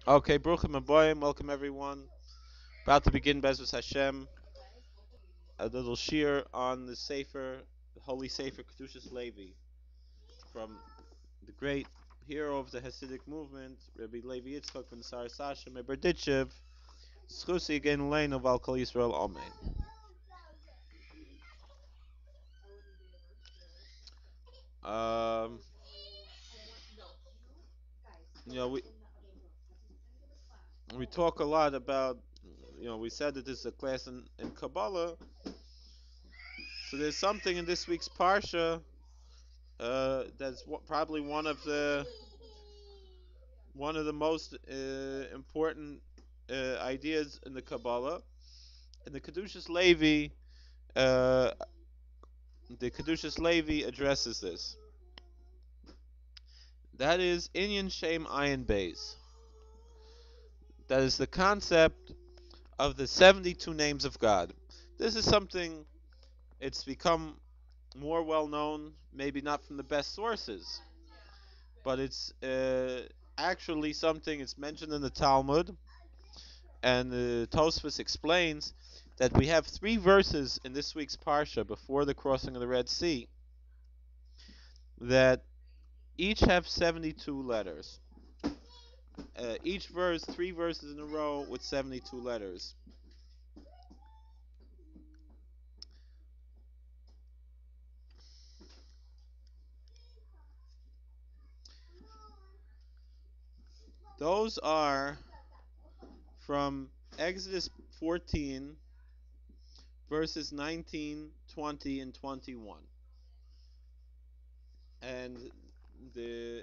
Okay, Bruchim and Boyim, welcome everyone. About to begin Bezos Hashem, a little shir on the Sefer, the Holy Sefer Kedushas Levi, from the great hero of the Hasidic movement, Rabbi Levi Yitzchak ben Sar Sasha Meberditchev, Schusi again Lane of Al Kol Yisrael Amen. Um, you know, we talk a lot about, we said that this is a class in Kabbalah, so there's something in this week's Parsha that's probably one of the most important ideas in the Kabbalah. And uh, the Kedushas Levi addresses this. That is Inyan Shem Ayin Beis. That is the concept of the 72 names of God. This is something, it's become more well known, maybe not from the best sources, but it's actually something, it's mentioned in the Talmud, and the Tosfos explains that we have three verses in this week's Parsha before the crossing of the Red Sea that each have 72 letters. Each verse, three verses in a row with 72 letters. Those are from Exodus 14, verses 19, 20, and 21. And the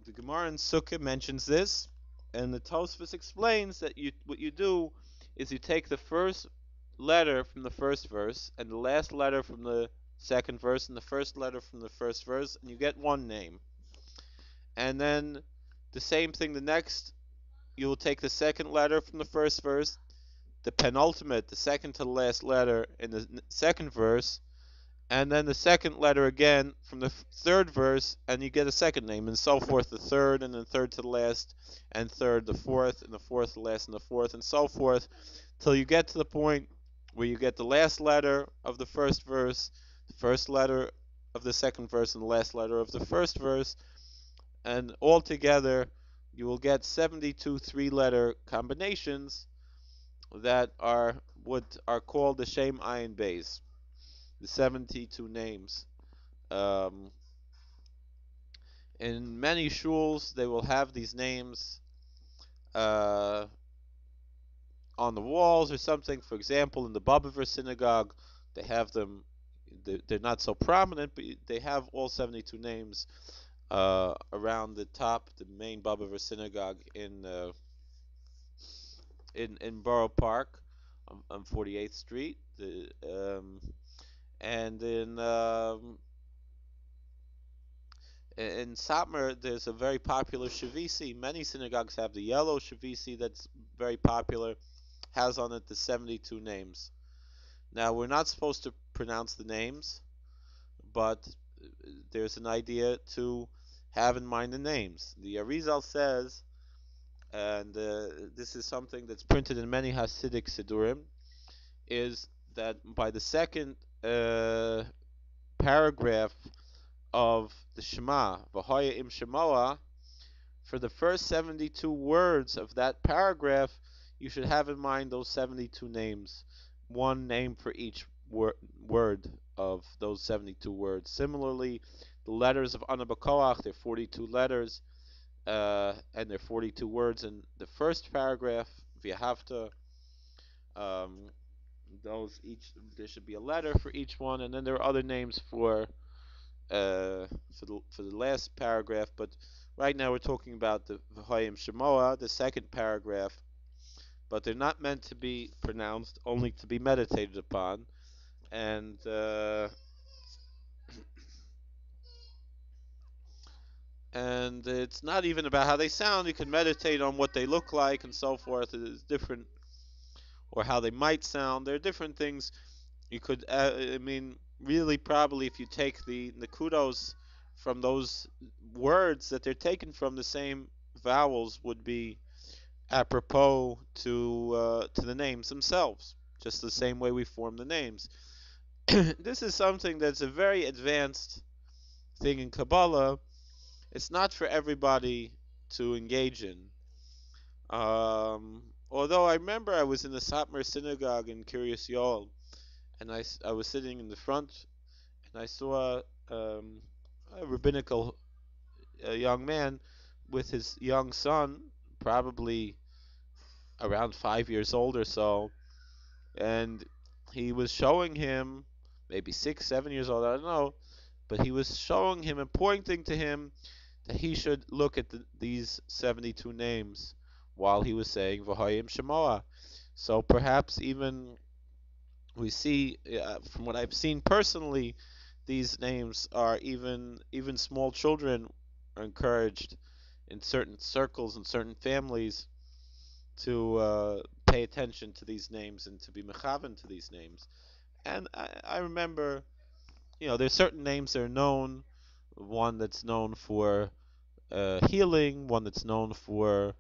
the Gemara in Sukkah mentions this, and the Tosfos explains that what you do is you take the first letter from the first verse and the last letter from the second verse and the first letter from the first verse, and you get one name. And then the same thing the next, you will take the second letter from the first verse, the penultimate, the second to the last letter in the second verse, and then the second letter again from the third verse, and you get a second name, and so forth, the third, and then third to the last, and third, the fourth, and the fourth, the last, and the fourth, and so forth, till you get to the point where you get the last letter of the first verse, the first letter of the second verse, and the last letter of the first verse, and altogether you will get 72 three-letter combinations that are what are called the Shem Ayin Beis, the 72 names. Um, in many shuls, they will have these names uh, on the walls or something. For example, in the Babaver synagogue, they have them. They're not so prominent, but they have all 72 names around the top, the main Babaver synagogue in Borough Park on 48th Street. And in Satmar, there's a very popular Shavisi. Many synagogues have the yellow Shavisi that's very popular, has on it the 72 names. Now, we're not supposed to pronounce the names, but there's an idea to have in mind the names. The Arizal says, and this is something that's printed in many Hasidic Sidurim, is that by the second paragraph of the Shema, V'hoya im Shemoah, for the first 72 words of that paragraph, you should have in mind those 72 names, one name for each word of those 72 words. Similarly, the letters of Ana B'Koach, they're 42 letters, and they're 42 words in the first paragraph, V'yahavta. Um, those each there should be a letter for each one, and then there are other names for the last paragraph. But right now we're talking about the V'hoyim Shemoah, the second paragraph. But they're not meant to be pronounced, only to be meditated upon, and it's not even about how they sound. You can meditate on what they look like and so forth. It is different, or how they might sound. There are different things you could. I mean, really, probably if you take the kudos from those words that they're taken from, the same vowels would be apropos to the names themselves, just the same way we form the names. This is something that's a very advanced thing in Kabbalah. It's not for everybody to engage in. Although I remember I was in the Satmar synagogue in Kiryas Yoel, and I was sitting in the front, and I saw a rabbinical young man with his young son, probably around 5 years old or so, and he was showing him, maybe 6, 7 years old, I don't know, but he was showing him and pointing to him that he should look at these 72 names while he was saying V'hoyim Shemoah. So perhaps even we see, from what I've seen personally, these names are even small children are encouraged in certain circles and certain families to pay attention to these names and to be mechavan to these names. And I remember, there's certain names that are known. One that's known for healing, one that's known for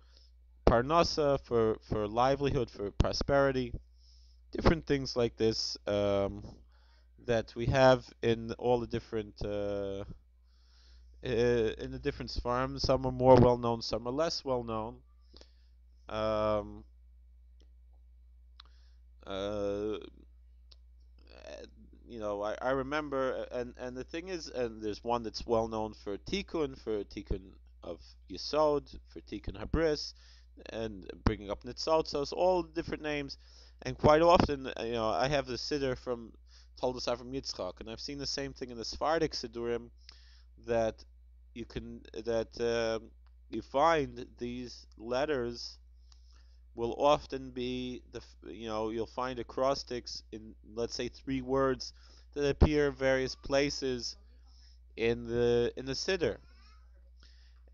parnasa, for livelihood, for prosperity, different things like this that we have in all the different in the different farms. Some are more well known, some are less well known. Um, uh, I remember, and the thing is, and there's one that's well known for tikkun of Yesod, for tikkun habris, and bringing up nitzotzos, all different names, and quite often, I have the siddur from Toldos Avram Yitzchak, and I've seen the same thing in the Sephardic siddurim that you find these letters will often be you'll find acrostics in, let's say, 3 words that appear various places in the siddur,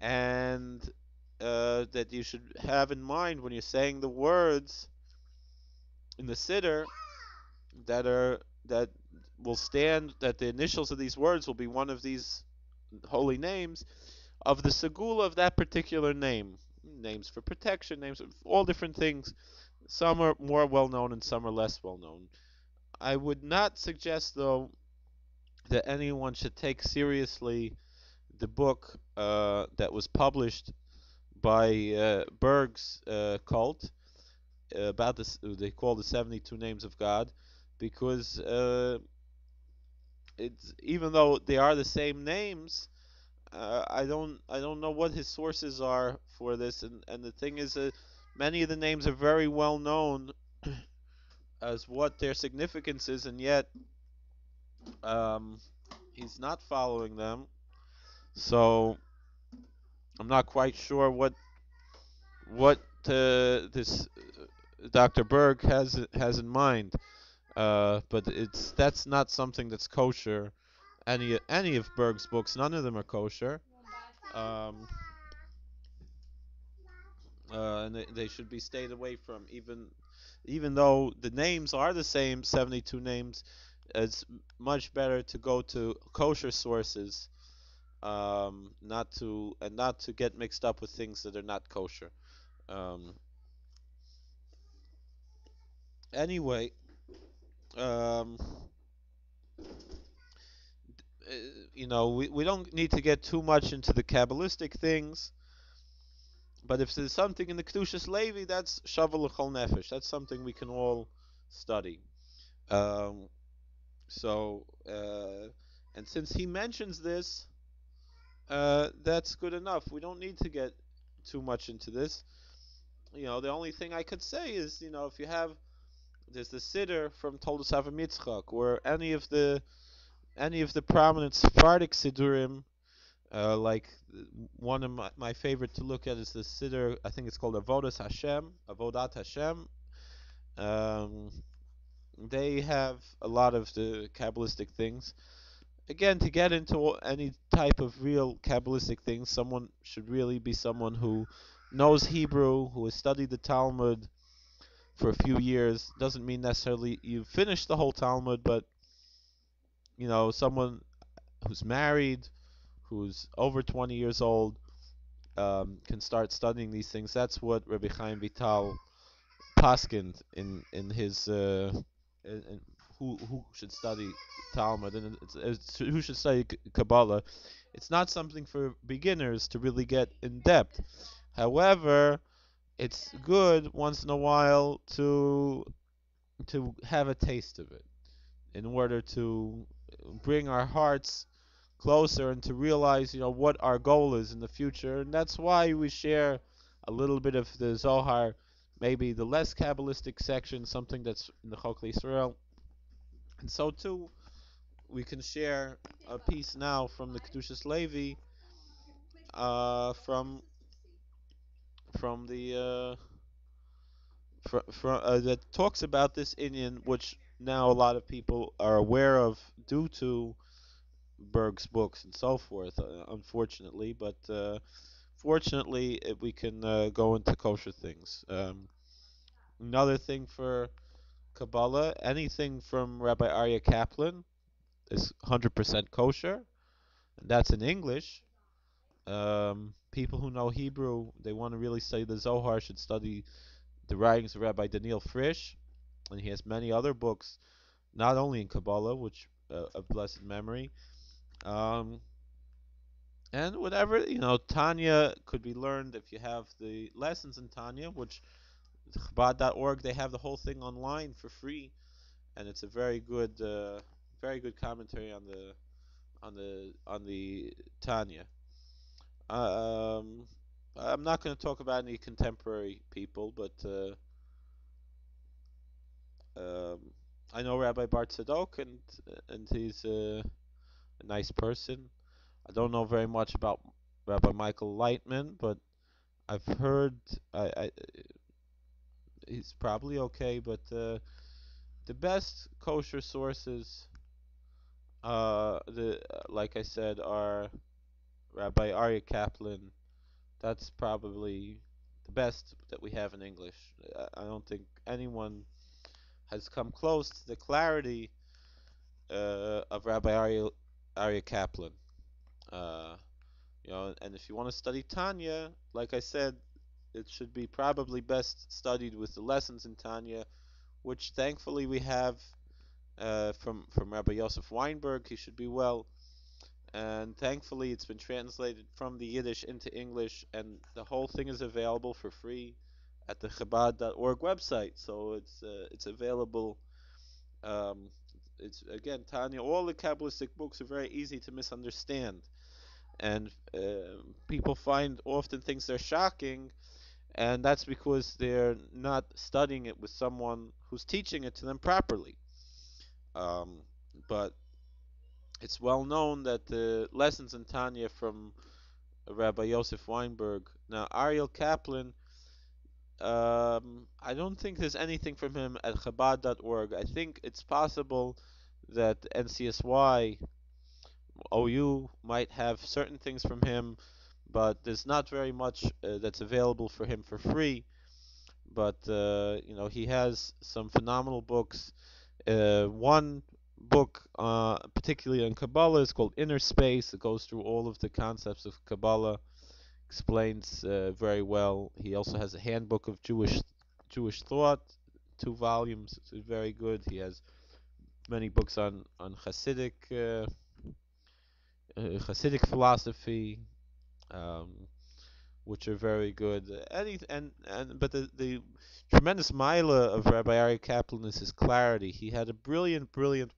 and that you should have in mind when you're saying the words in the siddur that will stand, that the initials of these words will be one of these holy names of the segula of that particular name. Names for protection, names of all different things. Some are more well known and some are less well known. I would not suggest, though, that anyone should take seriously the book that was published by Berg's cult about this. They call the 72 Names of God, because it's, even though they are the same names, I don't know what his sources are for this, and the thing is, many of the names are very well known as what their significance is, and yet um, he's not following them. So I'm not quite sure what this Dr. Berg has in mind. But that's not something that's kosher. Any of Berg's books, none of them are kosher. Um, and they should be stayed away from. Even though the names are the same, 72 names, it's much better to go to kosher sources, not to get mixed up with things that are not kosher. Um, anyway, um, we don't need to get too much into the Kabbalistic things, but if there's something in the Kedushas Levi, that's Shavuot L'Chol Nefesh. That's something we can all study. Um, so, and since he mentions this, that's good enough. We don't need to get too much into this. The only thing I could say is, if you have, there's the siddur from Toldos Avram Yitzchak, or any of the prominent Sephardic siddurim, like one of my favorite to look at is the siddur. I think it's called Avodat Hashem. Um, they have a lot of the Kabbalistic things. Again, to get into any type of real Kabbalistic things, someone should really be someone who knows Hebrew, who has studied the Talmud for a few years. Doesn't mean necessarily you've finished the whole Talmud, but someone who's married, who's over 20 years old, can start studying these things. That's what Rabbi Chaim Vital paskind in his in who should study Talmud and who should study Kabbalah. It's not something for beginners to really get in depth. However, it's good once in a while to have a taste of it in order to bring our hearts closer and to realize, what our goal is in the future. And that's why we share a little bit of the Zohar, maybe the less Kabbalistic section, something that's in the Chok Israel. And so too, we can share a piece now from the Kedushas Levi, from the that talks about this Indian, which now a lot of people are aware of due to Berg's books and so forth, unfortunately. But fortunately, we can go into kosher things. Another thing for Kabbalah, anything from Rabbi Aryeh Kaplan is 100% kosher, and that's in English. People who know Hebrew, they want to really study the Zohar, should study the writings of Rabbi Daniel Frisch, and he has many other books, not only in Kabbalah, which of blessed memory. Um, and whatever, Tanya could be learned if you have the lessons in Tanya, which Chabad.org, they have the whole thing online for free, and it's a very good commentary on the Tanya. Um, I'm not going to talk about any contemporary people, but um, I know Rabbi Bart Tzadok, and he's a nice person. I don't know very much about Rabbi Michael Lightman, but I've heard he's probably okay. But the best kosher sources, the like I said, are Rabbi Aryeh Kaplan. That's probably the best that we have in English. I don't think anyone has come close to the clarity of Rabbi Aryeh Kaplan. Uh, and if you want to study Tanya, like I said, it should be probably best studied with the lessons in Tanya, which thankfully we have from Rabbi Yosef Weinberg. He should be well. And thankfully, it's been translated from the Yiddish into English, and the whole thing is available for free at the Chabad.org website. So it's available. Um, it's again Tanya. All the Kabbalistic books are very easy to misunderstand, and people find often things they're shocking, and that's because they're not studying it with someone who's teaching it to them properly. Um, but it's well known that the lessons in Tanya from Rabbi Yosef Weinberg. Now, Ariel Kaplan, I don't think there's anything from him at Chabad.org. I think it's possible that NCSY, OU, might have certain things from him, but there's not very much that's available for him for free. But he has some phenomenal books. One book, particularly on Kabbalah, is called Inner Space. It goes through all of the concepts of Kabbalah, explains very well. He also has a handbook of Jewish thought, 2 volumes. It's very good. He has many books on Hasidic philosophy, um, which are very good. But the tremendous mila of Rabbi Ari Kaplan is his clarity. He had a brilliant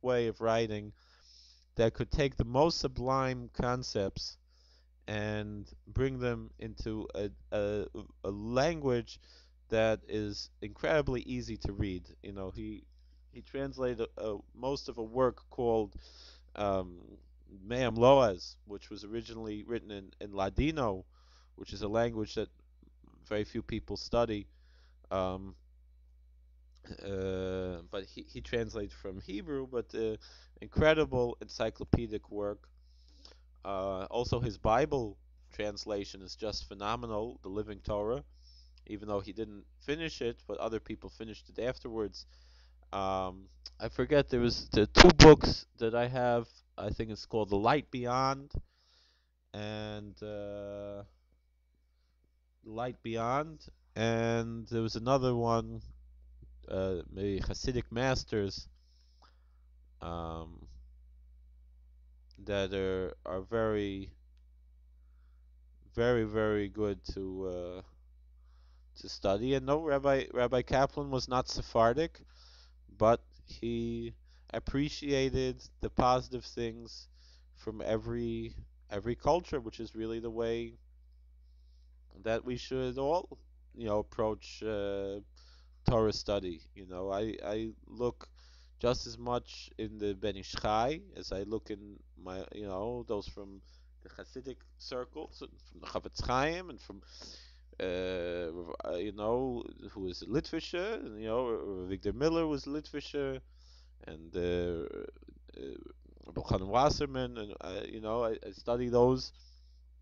way of writing that could take the most sublime concepts and bring them into a language that is incredibly easy to read. He translated most of a work called um, Me'am Loaz, which was originally written in Ladino, which is a language that very few people study. Um, but he translated from Hebrew, but incredible encyclopedic work. Also, his Bible translation is just phenomenal, the Living Torah, even though he didn't finish it, but other people finished it afterwards. Um, I forget, there was the 2 books that I have. I think it's called The Light Beyond, and light beyond, and there was another one, maybe Hasidic masters, um, that are very, very, very good to study. And no, Rabbi Kaplan was not Sephardic, but he appreciated the positive things from every culture, which is really the way that we should all, approach Torah study. I look just as much in the Ben Ish Chai as I look in my, those from the Hasidic circles, and from the Chavetz Chaim, and from, who is Litvischer, and, Victor Miller was Litvischer, and Chanan Wasserman, and, I study those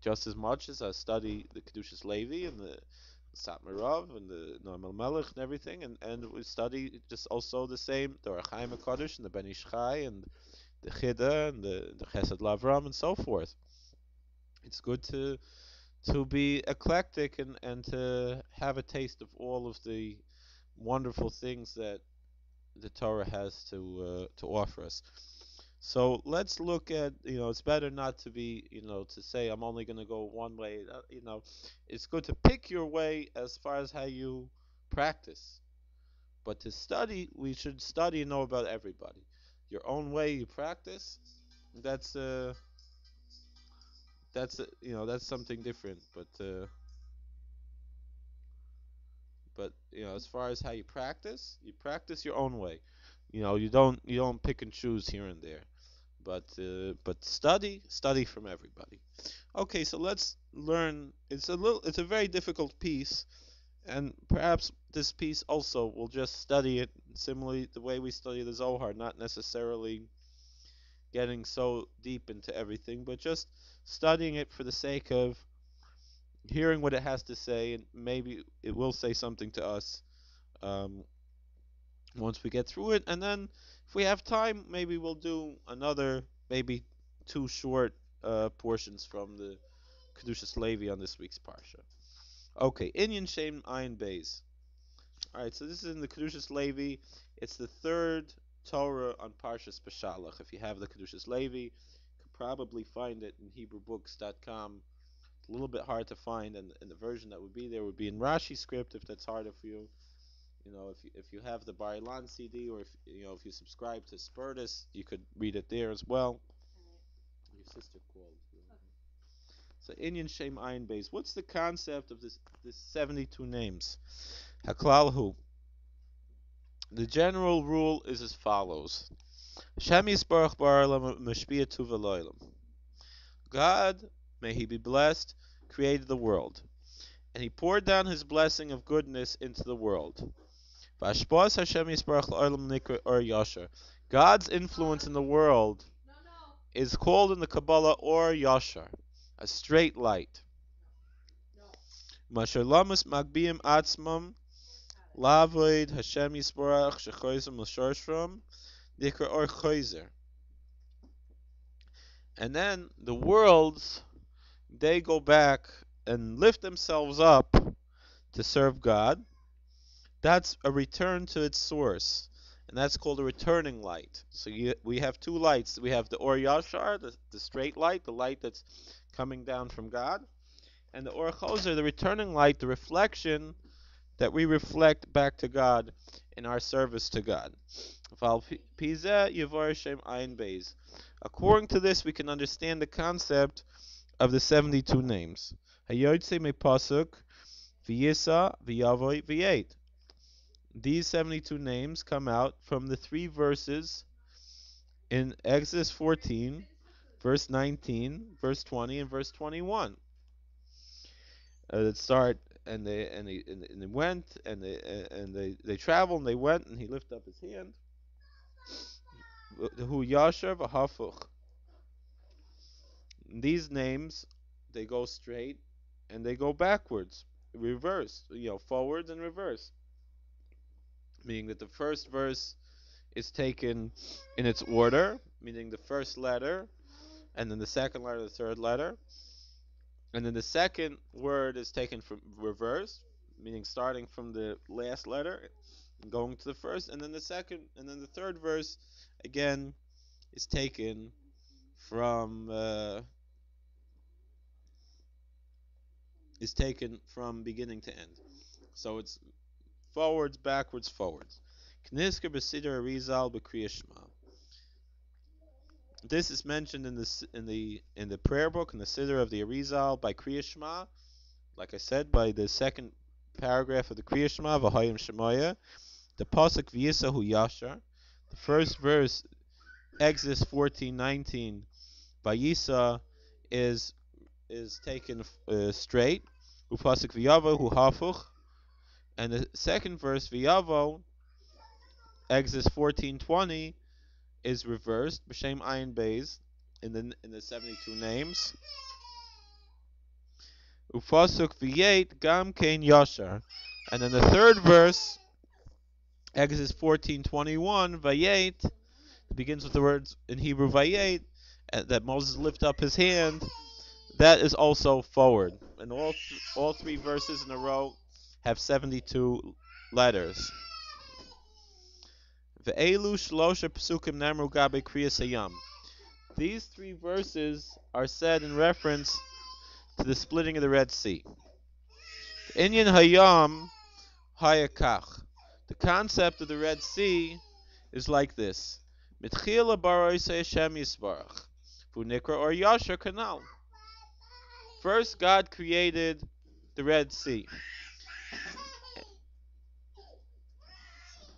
just as much as I study the Kedushas Levi and the Satmarov and the Normal Melech and everything, and we study just also the same, the Orachaim HaKadosh and the Ben Ish Chai and the Chida and the Chesed Lavram and so forth. It's good to be eclectic and to have a taste of all of the wonderful things that the Torah has to offer us. So let's look at, it's better not to be, to say I'm only going to go one way. It's good to pick your way as far as how you practice. But to study, we should study and know about everybody. Your own way you practice, that's that's something different. But as far as how you practice your own way. You don't pick and choose here and there. But study from everybody. Okay, so let's learn. It's a very difficult piece, and perhaps this piece also we'll just study it similarly the way we study the Zohar, not necessarily getting so deep into everything, but just studying it for the sake of hearing what it has to say, and maybe it will say something to us um, once we get through it. And then, if we have time, maybe we'll do another, maybe two short portions from the Kedushas Levi on this week's Parsha. Okay, Inyan Shem Ayin Beis. Alright, so this is in the Kedushas Levi. It's the third Torah on Parshas Beshalach. If you have the Kedushas Levi, you could probably find it in HebrewBooks.com. It's a little bit hard to find, and the version that would be there would be in Rashi script if that's harder for you. If you have the Bar Ilan CD, or if you subscribe to Spurtus, you could read it there as well. Your sister called. So Inyan Shem Ayin Beis. What's the concept of this 72 names? Haklalhu. The general rule is as follows: Hashem Yisbarach Ba'olam Mashpia Tu V'Lo'olam. God, may He be blessed, created the world, and He poured down His blessing of goodness into the world. V'Hashpos Hashem Yisbarach L'Olam Nikra Or Yasher. God's influence in the world is called in the Kabbalah Or Yasher, a straight light. Masher Lamus Magbiim Atzmam Lavoid Hashem Yisbarach Shechoizim L'Shorshram Nikra Or Choizer. And then the worlds, they go back and lift themselves up to serve God. That's a return to its source, and that's called a returning light. So we have two lights. We have the Or Yashar, the straight light, the light that's coming down from God, and the Or Chozer, the returning light, the reflection that we reflect back to God in our service to God. According to this, we can understand the concept of the 72 names. Hayotze me pasuk v'yisa v'yavoy v'yet. These 72 names come out from the three verses in Exodus 14, verse 19, verse 20, and verse 21. That start and they went and they traveled and they went and he lifted up his hand. Hu yasher v'hafuch. These names, they go straight and they go backwards, reverse, forwards and reverse. Meaning that the first verse is taken in its order, meaning the first letter, and then the second letter, the third letter, And then the second word is taken from reverse, meaning starting from the last letter and going to the first, and then the third verse again is taken from beginning to end. So it's forwards, backwards, forwards. Knisker b'siddur Arizal b'Kriya Shema. This is mentioned in the prayer book in the Siddur of the Arizal by Kriya Shema. Like I said, by the second paragraph of the Kriya Shema, V'hayim Shemoya, the pasuk V'yisahu Yashar, the first verse, Exodus 14:19, V'yisa is taken straight. Upasuk V'yavo Hu Hafuch, and the second verse V'yavo, Exodus 14:20, is reversed. B'Shem Ayin Beis in the 72 names. Upasuk V'yet Gam Kein Yashar, and then the third verse, Exodus 14:21, Vayet, begins with the words in Hebrew Vayet, that Moses lifted up his hand. That is also forward. And all three verses in a row have 72 letters. Ve'elu shlosha psukim namru gabe kriyas hayam. These three verses are said in reference to the splitting of the Red Sea. Inyan hayam hayakach. The concept of the Red Sea is like this. Mitchila baroisei Hashem yisbarach. Vunikra or Yashar canal. First, God created the Red Sea.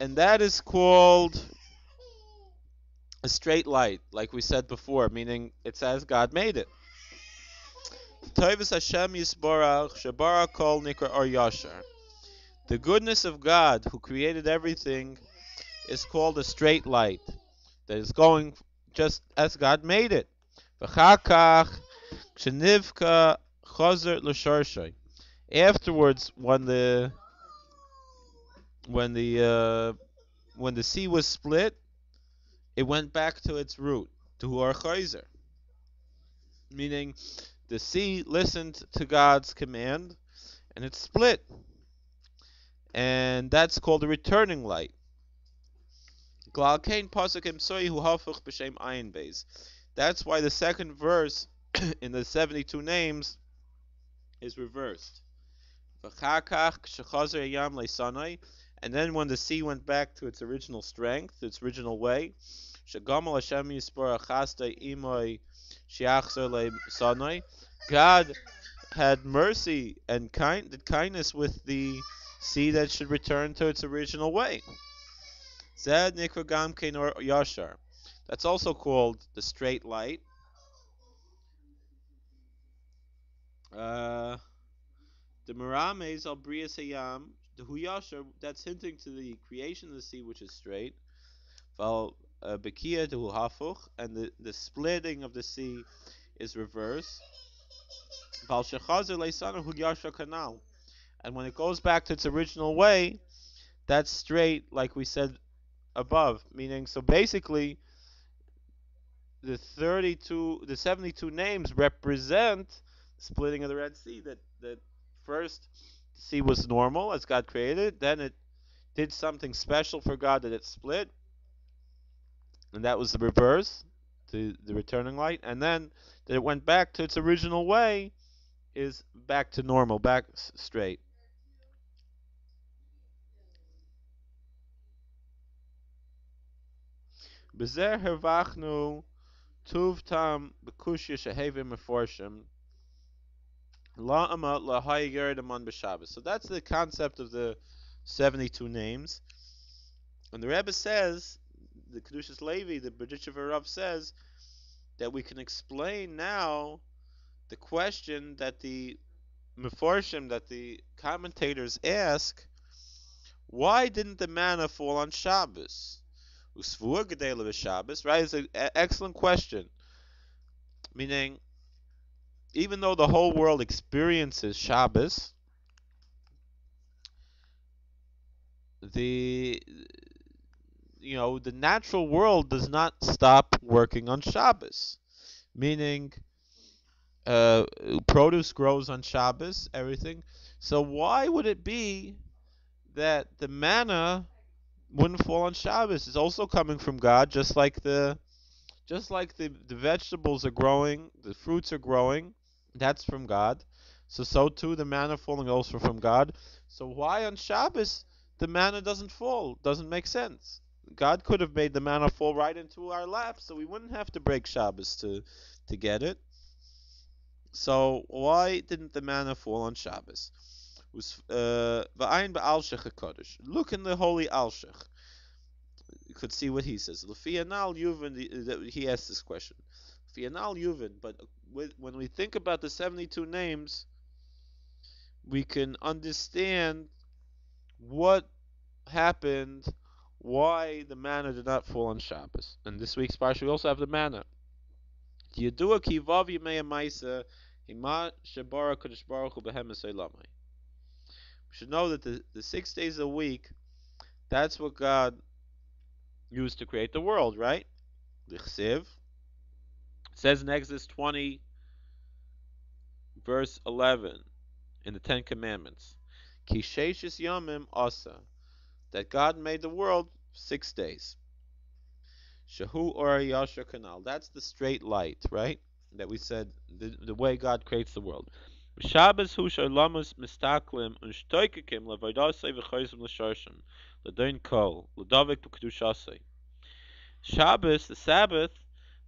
And that is called a straight light, like we said before, meaning it's as God made it. Toivus Hashem yisbarach shabara kol nikra or Yashar. The goodness of God, who created everything, is called a straight light that is going just as God made it. V'chakach k'shenivka chazer l'sharshay. Afterwards, when the sea was split, it went back to its root, to Har Chayzer, meaning the sea listened to God's command and it split, and that's called a returning light. That's why the second verse in the 72 names is reversed. And then when the sea went back to its original strength, its original way, God had mercy and did kindness with the sea that should return to its original way. That's also called the straight light. The Merames al Brias Hayam, the Huyashar, that's hinting to the creation of the sea, which is straight. Val Bekia to Hafuch, and the splitting of the sea is reverse. Val Shechazer Leisana Huyashar Canal. And when it goes back to its original way, that's straight, like we said above. Meaning, so basically, the 72 names represent splitting of the Red Sea. That first the sea was normal as God created, then it did something special for God that it split, and that was the reverse, the returning light, and then that it went back to its original way is back to normal, back straight. Bezer hervachnu tuv tam bekushya shehevim meforshim. So that's the concept of the 72 names. And the Rebbe says, the Kedushas Levi, the Berdichever Rav says, that we can explain now the question that the Meforshim, that the commentators ask, why didn't the manna fall on Shabbos? Usvur Gedela Shabbos, right? It's an excellent question. Meaning, even though the whole world experiences Shabbos, the natural world does not stop working on Shabbos. Meaning, uh, produce grows on Shabbos, everything. So why would it be that the manna wouldn't fall on Shabbos? It's also coming from God, just like the vegetables are growing, the fruits are growing. That's from God. So too the manna falling also from God. So why on Shabbos the manna doesn't fall? Doesn't make sense. God could have made the manna fall right into our lap, so we wouldn't have to break Shabbos to get it. So why didn't the manna fall on Shabbos? V'ayin ba'alshech HaKadosh. Look in the holy Alshech. You could see what he says. L'fiyanal Yuvin, he asked this question. L'fiyanal Yuvin, but when we think about the 72 names, we can understand what happened, why the manna did not fall on Shabbos. And this week's parsha we also have the manna. Yadua ki vav yimei ha'maisa hima shebara kadosh baruch hu behem esaylamai. We should know that the 6 days a week, that's what God used to create the world, right? Lichsiv. It says in Exodus 20, verse 11, in the Ten Commandments, Ki sheishis yomim asa, that God made the world 6 days. Shahu or Yasha Kanal. That's the straight light, right? That we said, the way God creates the world. Shabbos hu shalamus mistaklim und stoikikim levaydasei v'chayzim l'sharshim l'dain kol l'davik b'kedushasei. Shabbos, the Sabbath,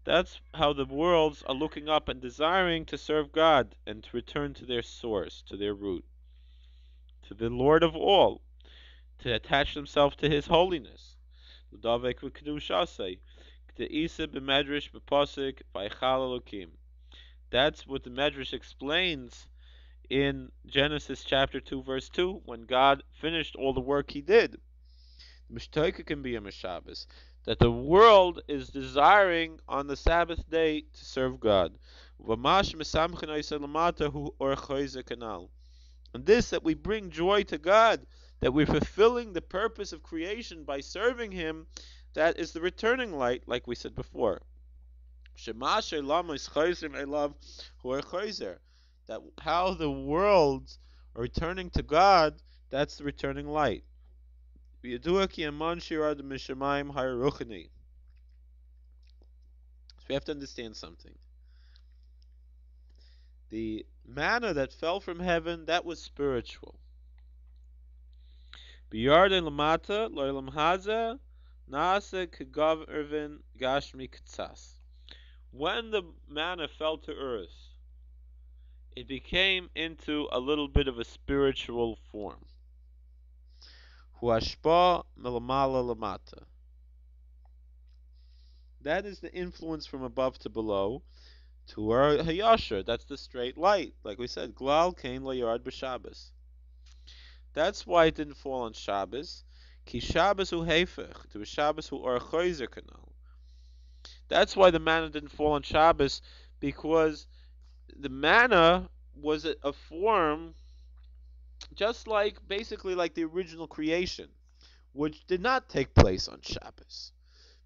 that's how the worlds are looking up and desiring to serve God and to return to their source, to their root, to the Lord of all, to attach themselves to His holiness. L'davik b'kedushasei. That's what the Medrash explains in Genesis chapter 2, verse 2, when God finished all the work He did. Can be a Shabbos, that the world is desiring on the Sabbath day to serve God. And this, that we bring joy to God, that we're fulfilling the purpose of creation by serving Him, that is the returning light, like we said before. That how the worlds are returning to God, that's the returning light. So we have to understand something. The manna that fell from heaven, that was spiritual. When the manna fell to earth, it became into a little bit of a spiritual form. That is the influence from above to below. To our hayasher, that's the straight light. Like we said, glal kain lo yarad b'Shabbos. That's why it didn't fall on Shabbos. Ki Shabbos hu hefech, to a Shabbos hu or choizer kanal. That's why the manna didn't fall on Shabbos, because the manna was a form just like, basically like the original creation, which did not take place on Shabbos.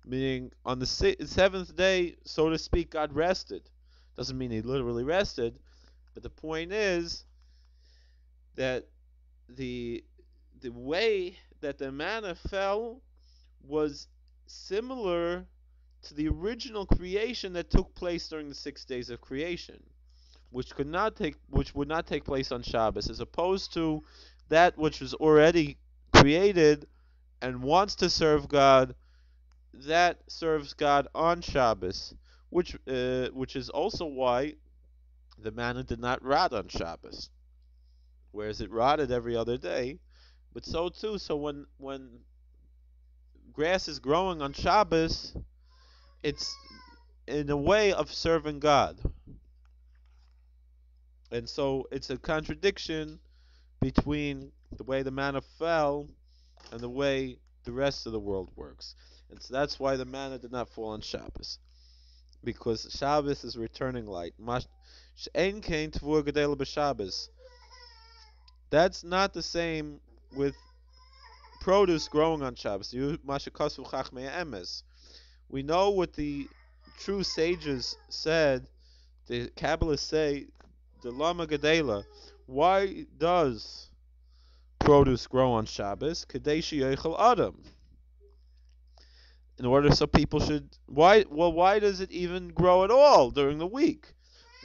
Meaning, on the seventh day, so to speak, God rested. Doesn't mean He literally rested, but the point is that the way that the manna fell was similar to the original creation that took place during the 6 days of creation, which would not take place on Shabbos, as opposed to that which was already created and wants to serve God, that serves God on Shabbos, which is also why the manna did not rot on Shabbos, whereas it rotted every other day. But so too, so when grass is growing on Shabbos, it's in a way of serving God, and so it's a contradiction between the way the manna fell and the way the rest of the world works. And so that's why the manna did not fall on Shabbos, because Shabbos is returning light. That's not the same with produce growing on Shabbos. We know what the true sages said, The Kabbalists say, the Lama Gadela, why does produce grow on Shabbos? Kadeshi Yochel Adam. In order so people should why does it even grow at all during the week?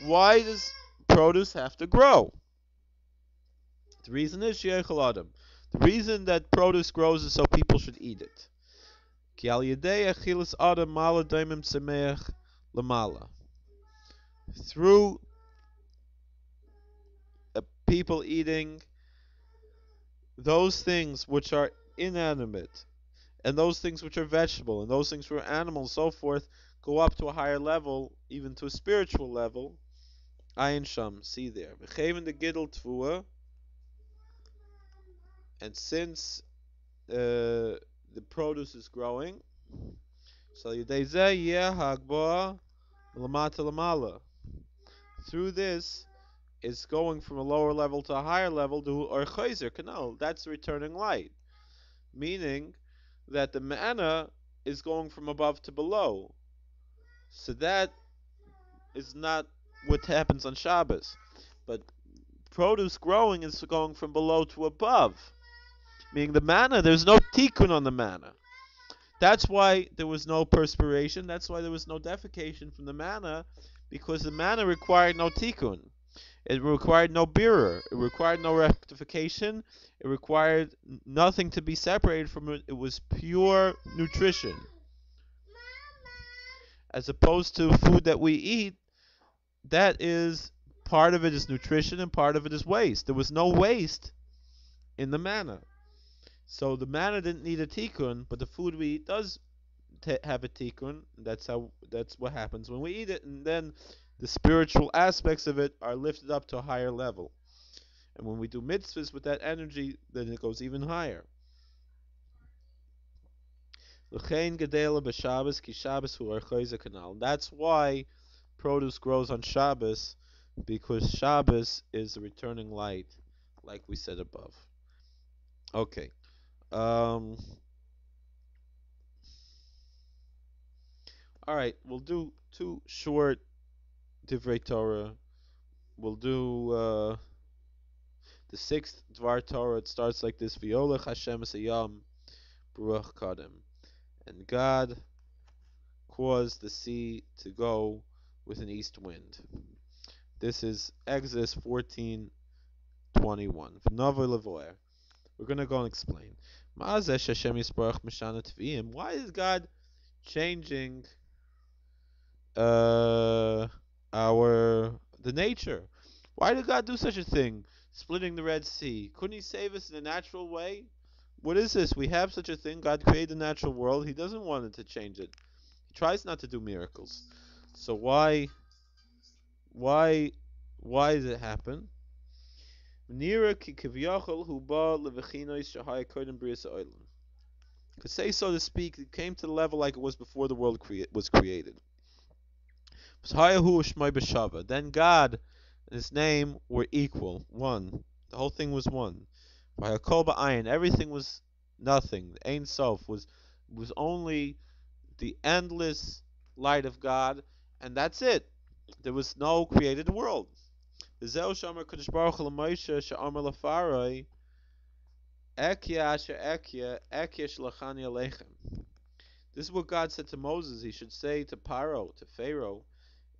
Why does produce have to grow? The reason is Yochel Adam. The reason that produce grows is so people should eat it. Ki al yedei achilas Adam mala daimim tzemeach lamala. Through people eating those things which are inanimate, and those things which are vegetable, and those things which are animal, and so forth, go up to a higher level, even to a spiritual level. Ayin Sham, see there. V'cheven the Gidel Tvua, and since the produce is growing, so Yedei Zeh Yeh Hagboa Lamata Lamala. Through this, it's going from a lower level to a higher level to or Chayzer Canal. That's returning light, meaning that the manna is going from above to below. So that is not what happens on Shabbos. But produce growing is going from below to above. Meaning the manna, there's no tikkun on the manna. That's why there was no perspiration. That's why there was no defecation from the manna, because the manna required no tikkun. It required no birur. It required no rectification. It required nothing to be separated from it. It was pure nutrition. As opposed to food that we eat, that is part of it is nutrition and part of it is waste. There was no waste in the manna. So the manna didn't need a tikkun, but the food we eat does have a tikkun. That's what happens when we eat it, and then the spiritual aspects of it are lifted up to a higher level. And when we do mitzvahs with that energy, then it goes even higher. That's why produce grows on Shabbos, because Shabbos is the returning light, like we said above. Okay. Um, all right, we'll do two short Divrei Torah. We'll do the sixth Dvar Torah. It starts like this: V'yolech Hashem esayam Baruch Kadem, and God caused the sea to go with an east wind. This is Exodus 14:21. V'navo levoer. We're gonna go and explain. Ma'azeh Hashem Yisparach Mishana Tviyim. Why is God changing our the nature? Why did God do such a thing? Splitting the Red Sea. Couldn't He save us in a natural way? What is this? We have such a thing. God created the natural world. He doesn't want it to change it. He tries not to do miracles. So why, why does it happen? Because say so to speak, it came to the level like it was before the world was created. Then God and His name were equal, one. The whole thing was one. Everything was nothing. The Ein Sof was only the endless light of God, and that's it. There was no created world. This is what God said to Moses. He should say to Pharaoh,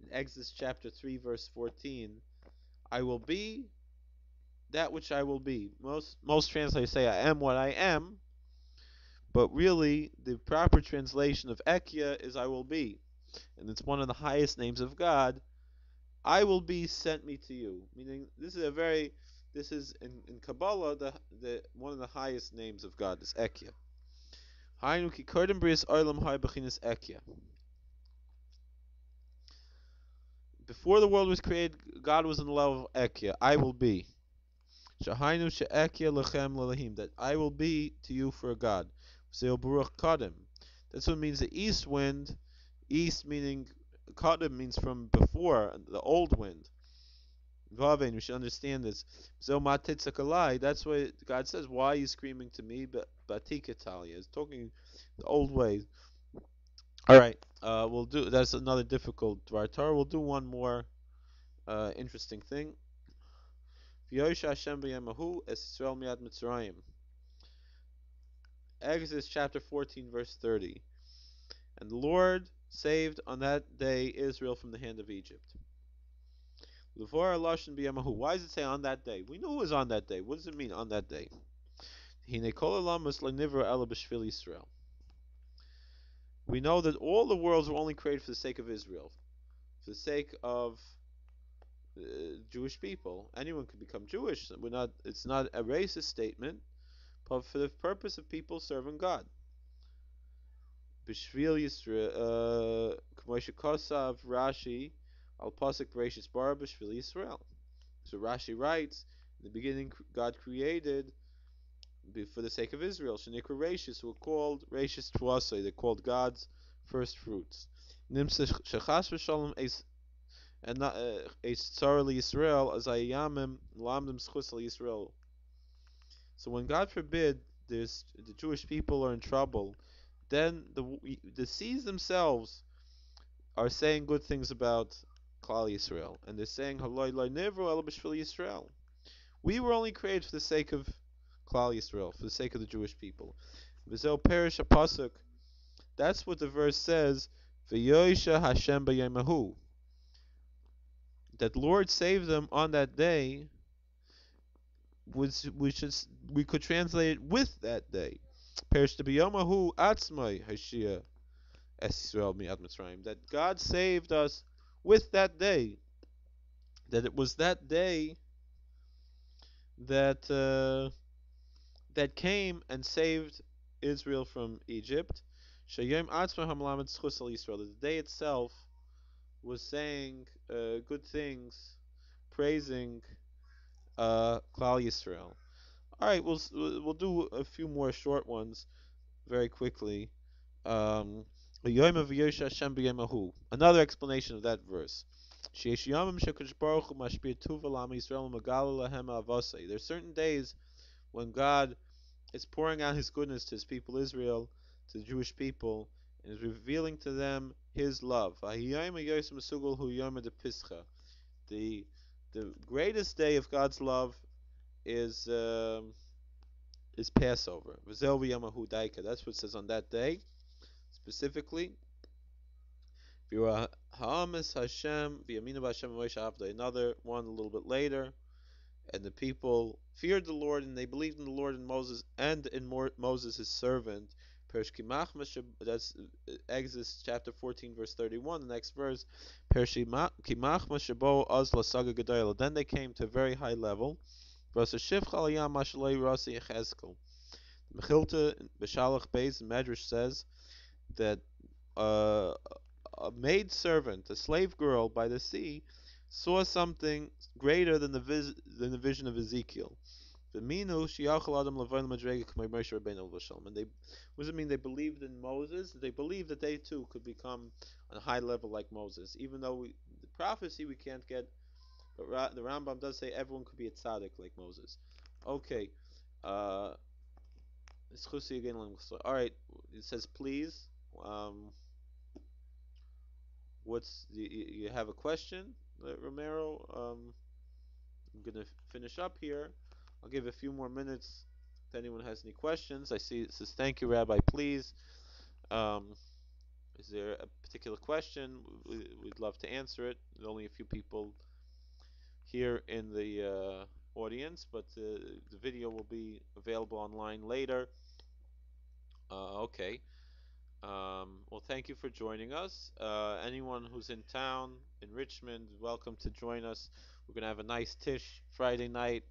in Exodus chapter 3, verse 14, I will be that which I will be. Most translators say I am what I am, but really the proper translation of Ekia is I will be. And it's one of the highest names of God. I will be sent me to you. Meaning this is in Kabbalah the one of the highest names of God is Ekia. Before the world was created, God was in the level of Ekia. I will be. That I will be to you for a God. That's what it means the east wind. East meaning Kadim means from before, the old wind. Vaven, we should understand this. That's why God says, why are you screaming to me? Batika Talia is talking the old way. Alright, we'll do, that's another difficult Dvar Torah. We'll do one more interesting thing. V'yosha Hashem b'yemahu es Yisrael miad Mitzrayim. Exodus chapter 14, verse 30. And the Lord saved on that day Israel from the hand of Egypt. L'vor lashon b'yemahu. Why does it say on that day? We knew it was on that day. What does it mean on that day? Hine kol olamus le'nivra ela b'shvil Yisrael. We know that all the worlds were only created for the sake of Israel, for the sake of Jewish people. Anyone could become Jewish. We're not. It's not a racist statement, but for the purpose of people serving God. B'shvil Yisrael, K'moshe Kosav Rashi al pasuk Bereshis bara b'shvil Yisrael. So Rashi writes, in the beginning God created for the sake of Israel. Shenikra Rashis were called Rashis Tuasai. They're called God's first fruits. Nimsa Shechas v'Shalom and not a tsar Yisrael as ayamim lamdim schus Yisrael. So when God forbid there's the Jewish people are in trouble, then the seas themselves are saying good things about Klal Yisrael, and they're saying Haloi lo nivru ela b'shvil Yisrael. We were only created for the sake of Klal Yisrael, for the sake of the Jewish people. V'zel perish pasuk. That's what the verse says. V'yoisha Hashem b'yemahu. That Lord saved them on that day, we could translate it with that day. Perish to biyomahu atzmai hashia es Yisrael mi'ad Mitzrayim. That God saved us with that day. That it was that day that that came and saved Israel from Egypt. Shayim atzmai hamlamet schus al Yisrael. The day itself was saying good things, praising Klal Yisrael. All right, we'll do a few more short ones very quickly. Another explanation of that verse. There's certain days when God is pouring out His goodness to His people Israel, to the Jewish people, and is revealing to them His love. The greatest day of God's love is Passover. That's what it says on that day specifically. Another one a little bit later, and the people feared the Lord and they believed in the Lord and Moses and in Moses his servant. That's Exodus chapter 14 verse 31. The next verse. Then they came to a very high level. Mechilta Beshalach Beis Medrash says that uh, a maid servant, a slave girl by the sea, saw something greater than the vision of Ezekiel. And they, what does it mean? They believed in Moses. They believed that they too could become on a high level like Moses. Even though the prophecy we can't get, but the Rambam does say everyone could be a tzaddik like Moses. Okay. Uh, all right. It says please. You have a question, Romero? I'm gonna finish up here. I'll give a few more minutes if anyone has any questions. I see it says thank you, Rabbi. Please. Um, is there a particular question? We'd love to answer it. There's only a few people here in the audience, but the video will be available online later. Okay. Well, thank you for joining us. Anyone who's in town, in Richmond, welcome to join us. We're going to have a nice Tish Friday night.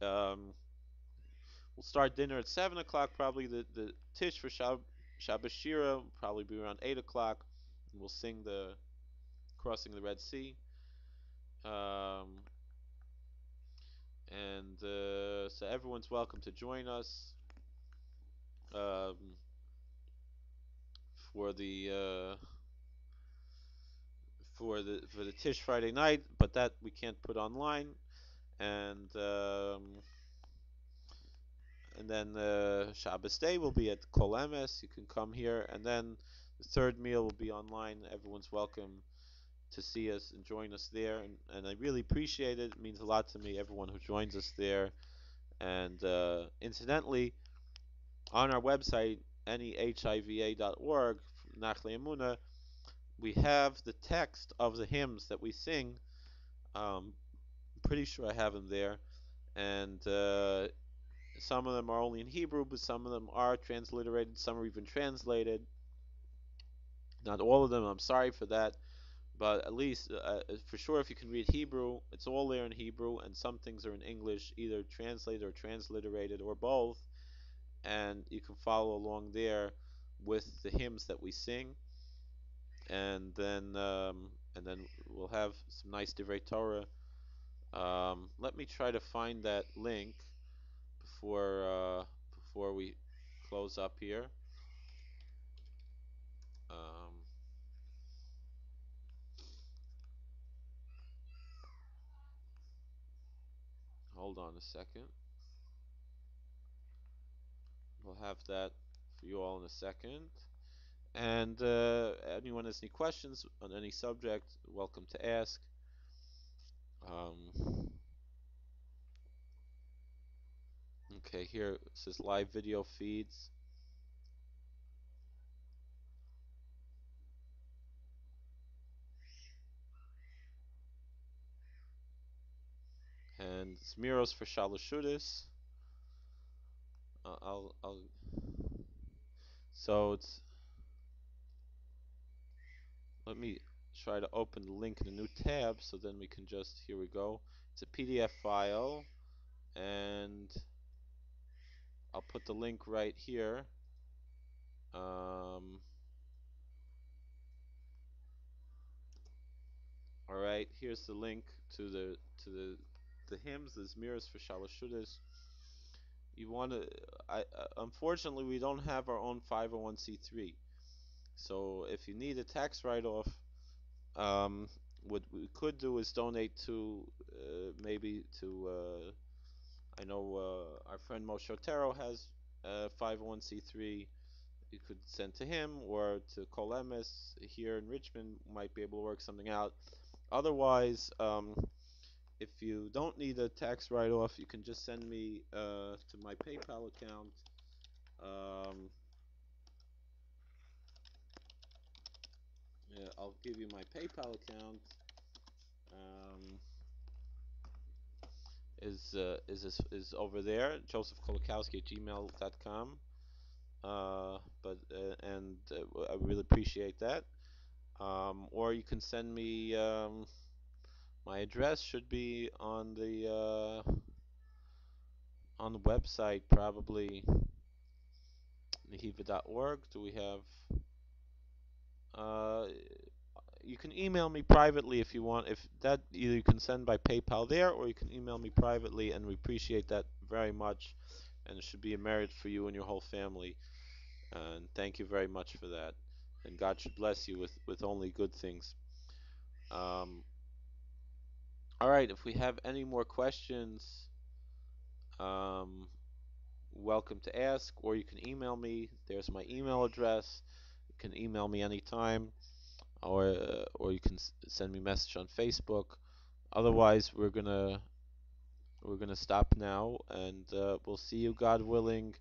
We'll start dinner at 7 o'clock, probably. The Tish for Shabbos Shira will probably be around 8 o'clock. And we'll sing the Crossing the Red Sea. So everyone's welcome to join us. For the Tish Friday night, but that we can't put online, and then Shabbos Day will be at Kol Emes. You can come here, and then the third meal will be online. Everyone's welcome to see us and join us there, and I really appreciate it. It means a lot to me, everyone who joins us there. And incidentally, on our website, nehiva.org, Nachle Emuna, we have the text of the hymns that we sing. I'm pretty sure I have them there, and some of them are only in Hebrew, but some of them are transliterated. Some are even translated. Not all of them. I'm sorry for that, but at least for sure, if you can read Hebrew, it's all there in Hebrew, and some things are in English, either translated or transliterated or both, and you can follow along there with the hymns that we sing, and then we'll have some nice Divrei Torah. Let me try to find that link before before we close up here. Um, Hold on a second. We'll have that for you all in a second. And anyone has any questions on any subject, welcome to ask. Um, okay, here it says live video feeds. And Zmiros for Shalashudas. I'll. So it's. Let me try to open the link in a new tab, so then we can just. Here we go. It's a PDF file, and I'll put the link right here. Um, all right, here's the link to the hymns, the Zmiros for Shalashudas. You want to? Unfortunately, we don't have our own 501c3. So if you need a tax write-off, um, what we could do is donate to maybe to. I know our friend Moshe Otero has 501c3. You could send to him or to Kolemis here in Richmond. Might be able to work something out. Otherwise, if you don't need a tax write-off, you can just send me to my PayPal account. Um, yeah, I'll give you my PayPal account. Um, is over there, Joseph Kolakowski at gmail.com. But and I really appreciate that. Or you can send me my address should be on the website probably nehiva.org. Do we have uh, you can email me privately if you want. If that either you can send by PayPal there, or you can email me privately, and we appreciate that very much. And it should be a merit for you and your whole family. And thank you very much for that. And God should bless you with only good things. Um, all right, if we have any more questions, um, welcome to ask, or you can email me. There's my email address. You can email me anytime, or you can send me a message on Facebook. Otherwise, we're gonna stop now, and we'll see you, God willing,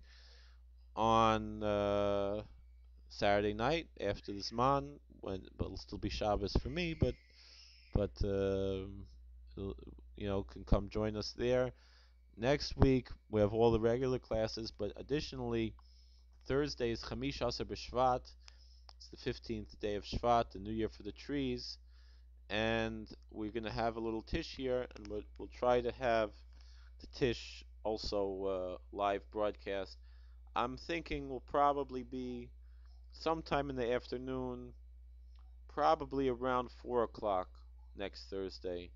on Saturday night after this man. But it'll still be Shabbos for me, but can come join us there. Next week we have all the regular classes, but additionally Thursday is Chamishas B'Shvat. It's the 15th day of Shvat, the New Year for the trees, and we're gonna have a little tish here, and we'll try to have the tish also live broadcast. I'm thinking will probably be sometime in the afternoon, probably around 4 o'clock next Thursday.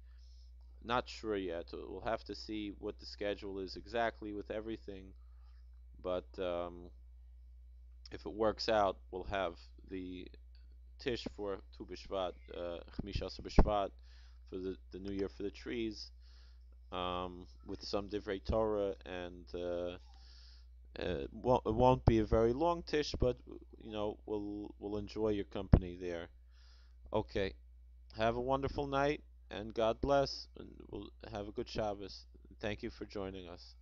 Not sure yet. We'll have to see what the schedule is exactly with everything. But if it works out, we'll have the Tish for Tu B'Shvat, Chamisha B'Shvat, for the New Year for the trees, with some Divrei Torah, and it won't be a very long Tish, but we'll enjoy your company there. Okay. Have a wonderful night, and God bless, and we'll have a good Shabbos. Thank you for joining us.